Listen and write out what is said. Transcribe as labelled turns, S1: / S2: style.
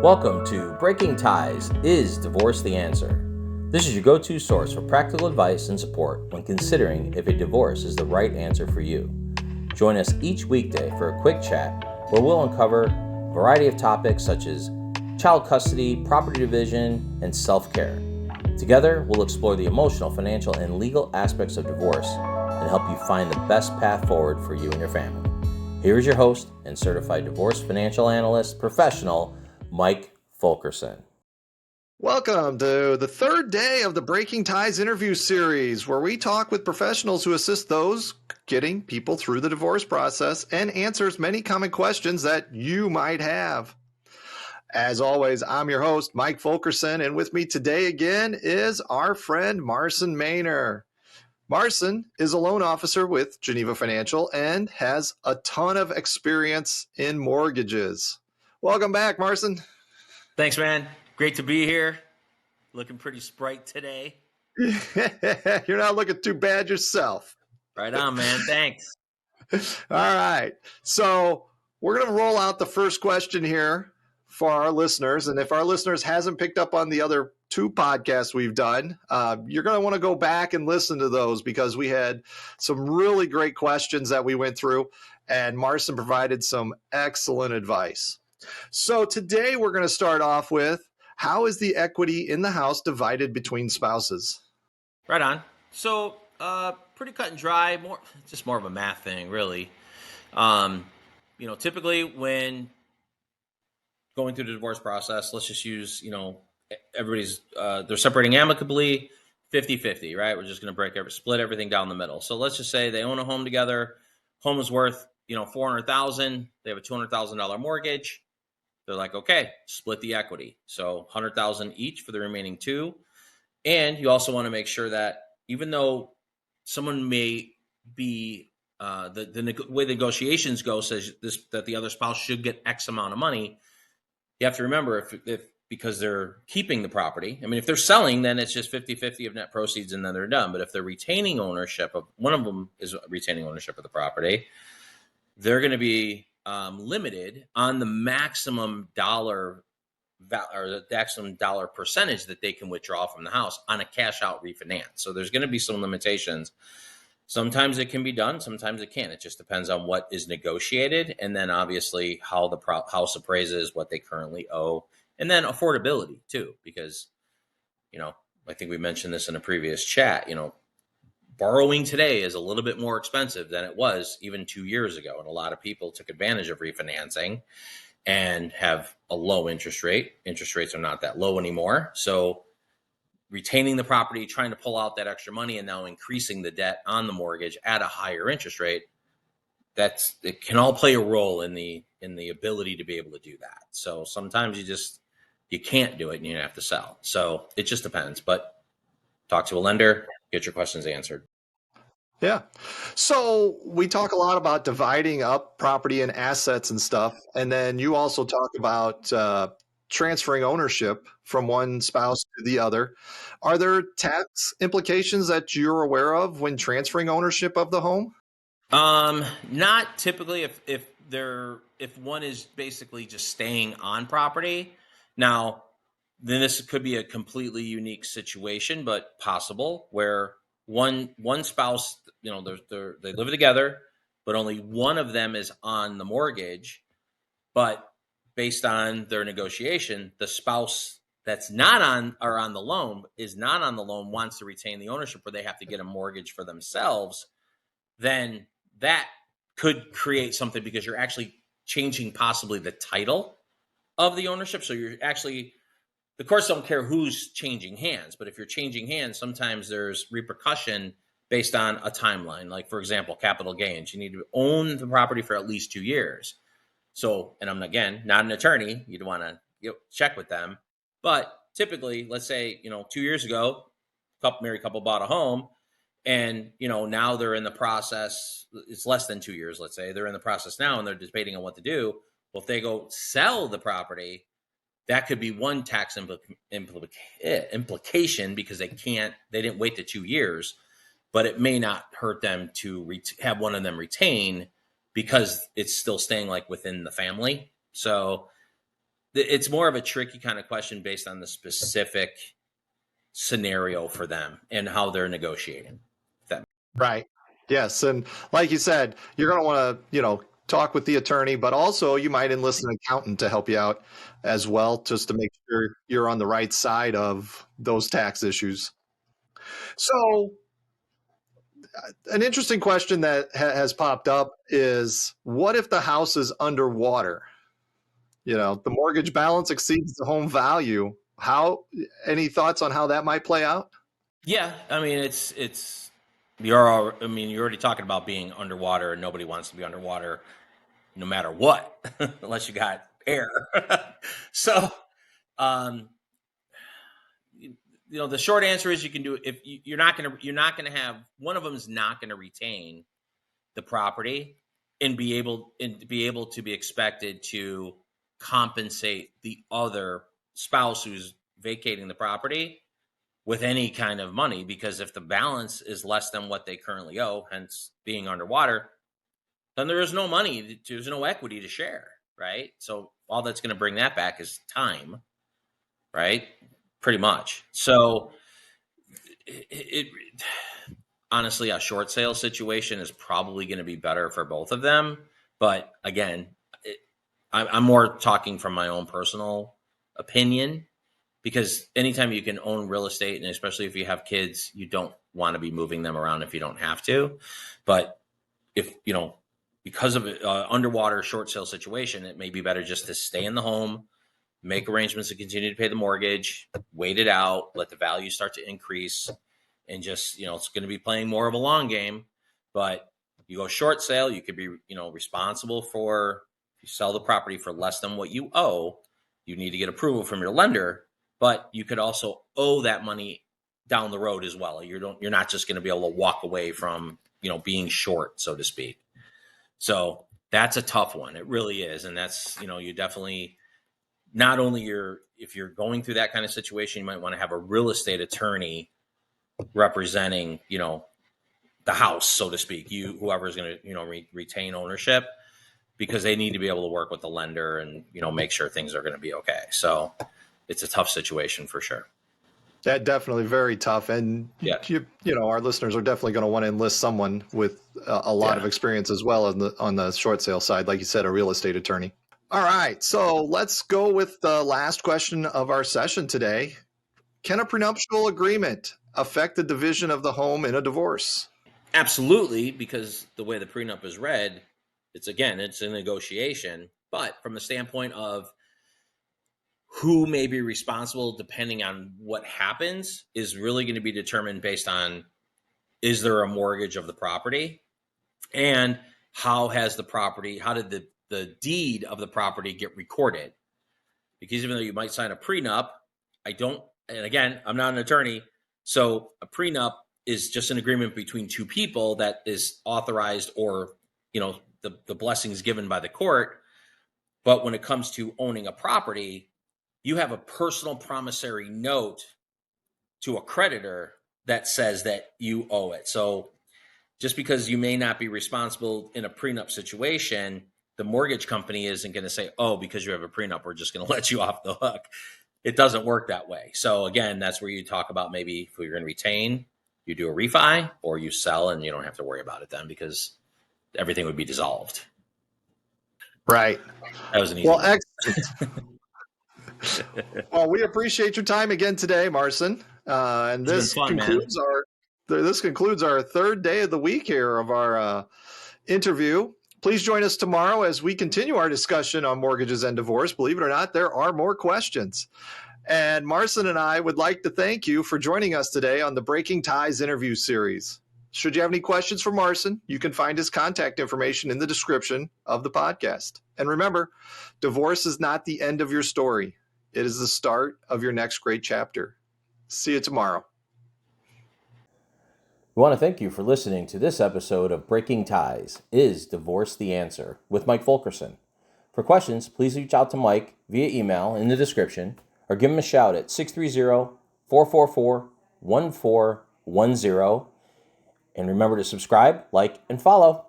S1: Welcome to Breaking Ties, Is Divorce the Answer? This is your go-to source for practical advice and support when considering if a divorce is the right answer for you. Join us each weekday for a quick chat where we'll uncover a variety of topics such as child custody, property division, and self-care. Together, we'll explore the emotional, financial, and legal aspects of divorce and help you find the best path forward for you and your family. Here is your host and Certified Divorce Financial Analyst Professional, Mike Fulkerson.
S2: Welcome to the third day of the Breaking Ties interview series, where we talk with professionals who assist those getting people through the divorce process and answers many common questions that you might have. As always, I'm your host, Mike Fulkerson, and with me today again is our friend Marson Maynor. Marson is a loan officer with Geneva Financial and has a ton of experience in mortgages. Welcome back, Marson.
S3: Thanks, man. Great to be here. Looking pretty sprite today.
S2: You're not looking too bad yourself.
S3: Right on, man. Thanks.
S2: All right. So we're going to roll out the first question here for our listeners. And if our listeners hasn't picked up on the other two podcasts we've done, you're going to want to go back and listen to those, because we had some really great questions that we went through, and Marson provided some excellent advice. So today we're going to start off with, how is the equity in the house divided between spouses?
S3: Right on. So pretty cut and dry, just more of a math thing, really. Typically when going through the divorce process, let's just use, everybody's, they're separating amicably, 50-50, right? We're just going to split everything down the middle. So let's just say they own a home together. Home is worth, $400,000. They have a $200,000 mortgage. They're like, okay, split the equity. So $100,000 each for the remaining two. And you also want to make sure that even though someone may be, the way the negotiations go says that the other spouse should get X amount of money, you have to remember if because they're keeping the property. I mean, if they're selling, then it's just 50-50 of net proceeds and then they're done. But if they're retaining ownership of, one of them is retaining ownership of the property, they're going to be limited on the maximum dollar or the maximum dollar percentage that they can withdraw from the house on a cash out refinance. So there's going to be some limitations. Sometimes it can be done, sometimes it can't. It just depends on what is negotiated, and then obviously how the house appraises, what they currently owe, and then affordability too, because I think we mentioned this in a previous chat. Borrowing today is a little bit more expensive than it was even 2 years ago. And a lot of people took advantage of refinancing and have a low interest rate. Interest rates are not that low anymore. So retaining the property, trying to pull out that extra money, and now increasing the debt on the mortgage at a higher interest rate, it can all play a role in the ability to be able to do that. So sometimes you can't do it and you have to sell. So it just depends. But talk to a lender, get your questions answered.
S2: Yeah. So we talk a lot about dividing up property and assets and stuff. And then you also talk about transferring ownership from one spouse to the other. Are there tax implications that you're aware of when transferring ownership of the home?
S3: Not typically if one is basically just staying on property. Now, then this could be a completely unique situation, but possible, where one spouse, they live together, but only one of them is on the mortgage. But based on their negotiation, the spouse that's not on the loan wants to retain the ownership, where they have to get a mortgage for themselves. Then that could create something, because you're actually changing possibly the title of the ownership. So the courts don't care who's changing hands, but if you're changing hands, sometimes there's repercussion based on a timeline. Like, for example, capital gains. You need to own the property for at least 2 years. So, and I'm, again, not an attorney. You'd want to check with them. But typically, let's say, 2 years ago, married couple bought a home, and, now they're in the process. It's less than 2 years, let's say. They're in the process now, and they're debating on what to do. Well, if they go sell the property, that could be one tax implication, because they didn't wait the 2 years, but it may not hurt them to have one of them retain, because it's still staying like within the family. So it's more of a tricky kind of question based on the specific scenario for them and how they're negotiating.
S2: Right. Yes. And like you said, you're going to want to, talk with the attorney, but also you might enlist an accountant to help you out as well, just to make sure you're on the right side of those tax issues. So, an interesting question that has popped up is, what if the house is underwater? The mortgage balance exceeds the home value. Any thoughts on how that might play out?
S3: Yeah, I mean, you're already talking about being underwater, and nobody wants to be underwater no matter what, unless you got air. So, um, the short answer is you can do it. If you're not going to have one of them is not going to retain the property and be able to be expected to compensate the other spouse who's vacating the property with any kind of money, because if the balance is less than what they currently owe, hence being underwater, then there is no money, there's no equity to share, right? So all that's going to bring that back is time, right? Pretty much. So it honestly, a short sale situation is probably going to be better for both of them. But again, I'm more talking from my own personal opinion, because anytime you can own real estate, and especially if you have kids, you don't want to be moving them around if you don't have to. But if, because of underwater short sale situation, it may be better just to stay in the home, make arrangements to continue to pay the mortgage, wait it out, let the value start to increase, and just, it's going to be playing more of a long game. But you go short sale, you could be, responsible for, if you sell the property for less than what you owe, you need to get approval from your lender, but you could also owe that money down the road as well. You're not just going to be able to walk away from, being short, so to speak. So that's a tough one. It really is. And that's, you definitely, not only if you're going through that kind of situation, you might want to have a real estate attorney representing, the house, so to speak, whoever is going to, retain ownership, because they need to be able to work with the lender and, make sure things are going to be okay. So it's a tough situation for sure.
S2: Yeah, definitely very tough. And,
S3: Yeah.
S2: Our listeners are definitely going to want to enlist someone with a lot of experience as well on the short sale side, like you said, a real estate attorney. All right. So let's go with the last question of our session today. Can a prenuptial agreement affect the division of the home in a divorce?
S3: Absolutely, because the way the prenup is read, it's a negotiation. But from the standpoint of who may be responsible depending on what happens is really going to be determined based on, is there a mortgage of the property, and how did the deed of the property get recorded? Because even though you might sign a prenup, and again, I'm not an attorney, so a prenup is just an agreement between two people that is authorized, or, the blessings given by the court. But when it comes to owning a property, you have a personal promissory note to a creditor that says that you owe it. So just because you may not be responsible in a prenup situation, the mortgage company isn't going to say, oh, because you have a prenup, we're just going to let you off the hook. It doesn't work that way. So again, that's where you talk about, maybe if you're going to retain, you do a refi, or you sell and you don't have to worry about it then, because everything would be dissolved.
S2: Right.
S3: That was an easy one.
S2: Excellent. Well, we appreciate your time again today, Marson. And this concludes our third day of the week here of our interview. Please join us tomorrow as we continue our discussion on mortgages and divorce. Believe it or not, there are more questions. And Marson and I would like to thank you for joining us today on the Breaking Ties interview series. Should you have any questions for Marson, you can find his contact information in the description of the podcast. And remember, divorce is not the end of your story. It is the start of your next great chapter. See you tomorrow.
S1: We want to thank you for listening to this episode of Breaking Ties, Is Divorce the Answer? With Mike Fulkerson. For questions, please reach out to Mike via email in the description, or give him a shout at 630-444-1410. And remember to subscribe, like, and follow.